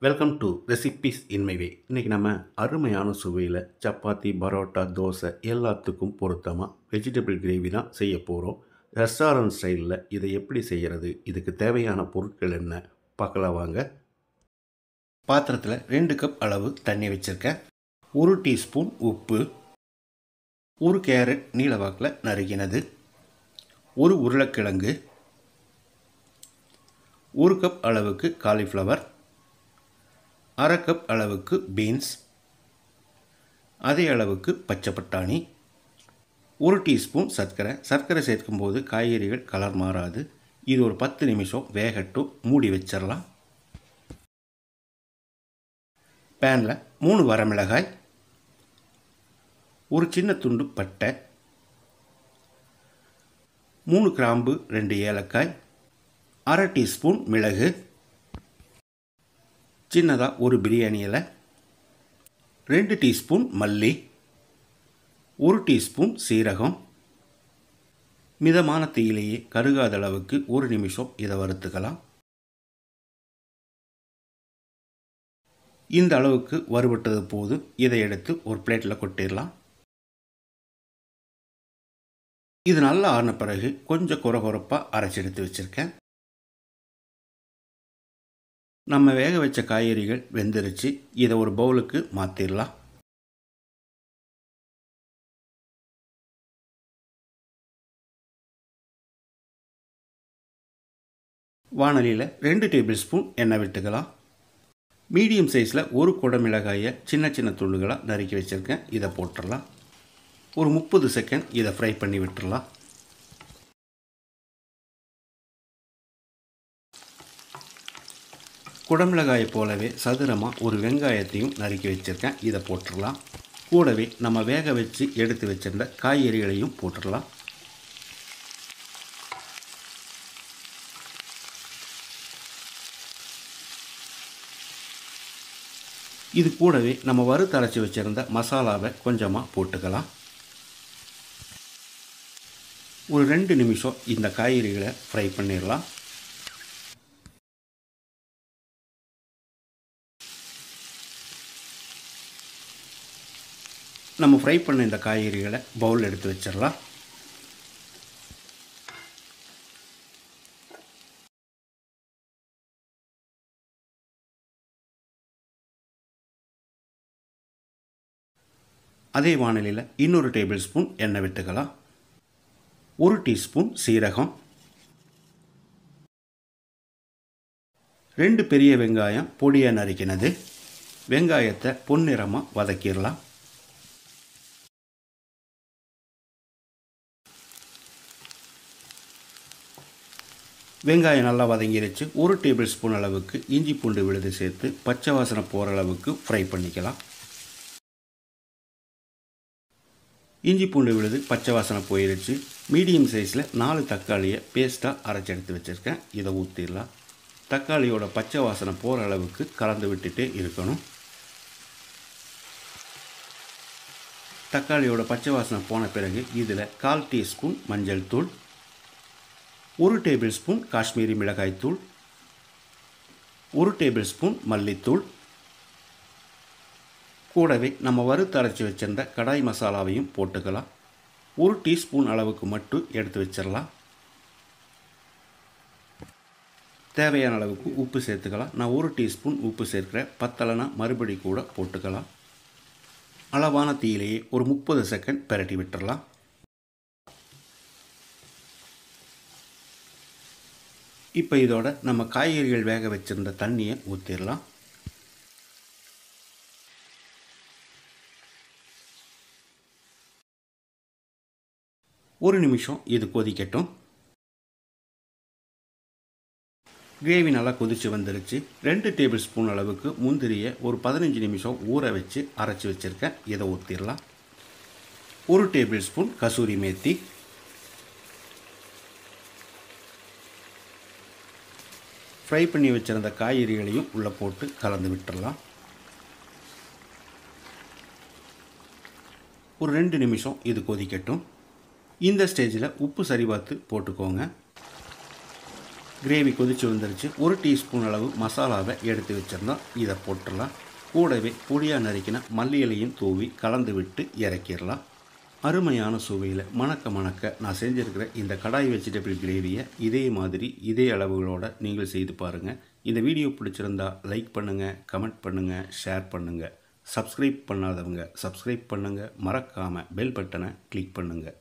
Welcome to recipes in my way. இன்றைக்கி நம்ம அருமையான சுவையில் சப்பாத்தி, பரோட்டா, தோசை எல்லாத்துக்கும் பொருத்தமாக வெஜிடபிள் கிரேவி தான் செய்ய போகிறோம். ரெஸ்டாரண்ட் ஸ்டைலில் இதை எப்படி செய்கிறது, இதுக்கு தேவையான பொருட்கள் என்ன பார்க்கலாம் வாங்க. பாத்திரத்தில் 2 கப் அளவு தண்ணி வச்சுருக்கேன். 1 டீஸ்பூன் உப்பு, 1 கேரட் நீளவாக்கில் நறுக்கினது, 1 உருளைக்கிழங்கு, 1 கப் அளவுக்கு காலிஃப்ளவர், 1/2 கப் அளவுக்கு பீன்ஸ், அதே அளவுக்கு பச்சை பட்டாணி, 1 டீஸ்பூன் சர்க்கரை சேர்க்கும்போது காய்கறிகள் கலர் மாறாது. இது ஒரு 10 நிமிஷம் வேகட்டும், மூடி வச்சிடலாம். பேனில் 3 வரமிளகாய், ஒரு சின்ன துண்டு பட்டை, 3 கிராம்பு, 2 ஏலக்காய், 1/2 டீஸ்பூன் மிளகு, சின்னதாக ஒரு பிரியாணி இலை, 2 டீஸ்பூன் மல்லி, 1 டீஸ்பூன் சீரகம். மிதமான தீயிலேயே கருகாத அளவுக்கு 1 நிமிஷம் இதை வறுத்துக்கலாம். இந்த அளவுக்கு வறுபட்டது போது இதை எடுத்து ஒரு பிளேட்டில் கொட்டிடலாம். இது நல்லா ஆறின பிறகு கொஞ்சம் கொரகொரப்பாக அரைச்சி எடுத்து வச்சுருக்கேன். நம்ம வேக வச்ச காய்கறிகள் வெந்துருச்சு. இதை ஒரு பவுலுக்கு மாற்றிடலாம். வாணலியில் 2 டேபிள் ஸ்பூன் எண்ணெய் விட்டுக்கலாம். மீடியம் சைஸில் ஒரு குடமிளகாயை சின்ன சின்ன துண்டுகளாக நறுக்கி வச்சுருக்கேன். இதை போட்டுடலாம். ஒரு 30 செகண்ட் இதை ஃப்ரை பண்ணி விட்டுடலாம். குடமிளகாயை போலவே சதுரமாக ஒரு வெங்காயத்தையும் நறுக்கி வச்சுருக்கேன். இதை போட்டுடலாம். கூடவே நம்ம வேக வச்சு எடுத்து வச்சிருந்த காய்கறிகளையும் போட்டுடலாம். இது கூடவே நம்ம வறுத்து அரைச்சி வச்சுருந்த மசாலாவை கொஞ்சமாக போட்டுக்கலாம். ஒரு 2 நிமிஷம் இந்த காய்கறிகளை ஃப்ரை பண்ணிடலாம். நம்ம ஃப்ரை பண்ண இந்த காய்கறிகளை பவுல் எடுத்து வச்சிடலாம். அதே வாணலியில் இன்னொரு டேபிள் ஸ்பூன் எண்ணெய் விட்டுக்கலாம். 1 டீஸ்பூன் சீரகம், 2 பெரிய வெங்காயம் பொடியாக நறுக்கினது. வெங்காயத்தை பொன்னிறமாக வதக்கிடலாம். வெங்காயம் நல்லா வதங்கிருச்சு. 1 டேபிள் ஸ்பூன் அளவுக்கு இஞ்சி பூண்டு விழுது சேர்த்து பச்சை வாசனை போகிற அளவுக்கு ஃப்ரை பண்ணிக்கலாம். இஞ்சி பூண்டு விழுது பச்சை வாசனை போயிருச்சு. மீடியம் சைஸில் 4 தக்காளியை பேஸ்ட்டாக அரைச்சி எடுத்து வச்சுருக்கேன். இதை ஊற்றிடலாம். தக்காளியோட பச்சை வாசனை போகிற அளவுக்கு கலந்து விட்டுட்டே இருக்கணும். தக்காளியோட பச்சை வாசனை போன பிறகு இதில் 1/4 டீஸ்பூன் மஞ்சள் தூள், 1 டேபிள் ஸ்பூன் காஷ்மீரி மிளகாய் தூள், 1 டேபிள் ஸ்பூன் மல்லித்தூள், கூடவே நம்ம வறுத்து அரைச்சி வச்சிருந்த கடாய் மசாலாவையும் போட்டுக்கலாம். 1 டீஸ்பூன் அளவுக்கு மட்டும் எடுத்து வச்சிடலாம். தேவையான அளவுக்கு உப்பு சேர்த்துக்கலாம். நான் 1 டீஸ்பூன் உப்பு சேர்க்கிறேன். பத்தலைனா மறுபடி கூட போட்டுக்கலாம். அளவான தீயிலேயே ஒரு 30 செகண்ட் பிரட்டி விட்டுடலாம். இப்போ இதோட நம்ம காய்கறிகள் வேக வச்சுருந்த தண்ணியை ஊற்றிடலாம். ஒரு நிமிஷம் இது கொதிக்கட்டும். கிரேவி நல்லா கொதித்து வந்துருச்சு. 2 டேபிள் ஸ்பூன் அளவுக்கு முந்திரியை ஒரு 15 நிமிஷம் ஊற வச்சு அரைச்சி வச்சுருக்கேன். இதை ஊற்றிடலாம். 1 table spoon kasuri methi, fry பண்ணி வச்சுருந்த காய்கறிகளையும் உள்ளே போட்டு கலந்து விட்டுடலாம். ஒரு 2 நிமிஷம் இது கொதிக்கட்டும். இந்த ஸ்டேஜில் உப்பு சரி பார்த்து போட்டுக்கோங்க. கிரேவி கொதிச்சு வந்துருச்சு. 1 டீஸ்பூன் அளவு மசாலாவை எடுத்து வச்சிருந்தோம். இதை போட்டுடலாம். கூடவே பொடியாக நறுக்கின மல்லி இலையும் தூவி கலந்து விட்டு இறக்கிடலாம். அருமையான சுவையில் மணக்க மணக்க நான் செஞ்சுருக்கிற இந்த கடாய் வெஜிடபிள் கிரேவியை இதே மாதிரி இதே அளவுகளோடு நீங்கள் செய்து பாருங்கள். இந்த வீடியோ பிடிச்சிருந்தா லைக் பண்ணுங்கள், கமெண்ட் பண்ணுங்கள், ஷேர் பண்ணுங்கள். சப்ஸ்கிரைப் பண்ணாதவங்க சப்ஸ்கிரைப் பண்ணுங்கள். மறக்காமல் பெல் பட்டனை கிளிக் பண்ணுங்கள்.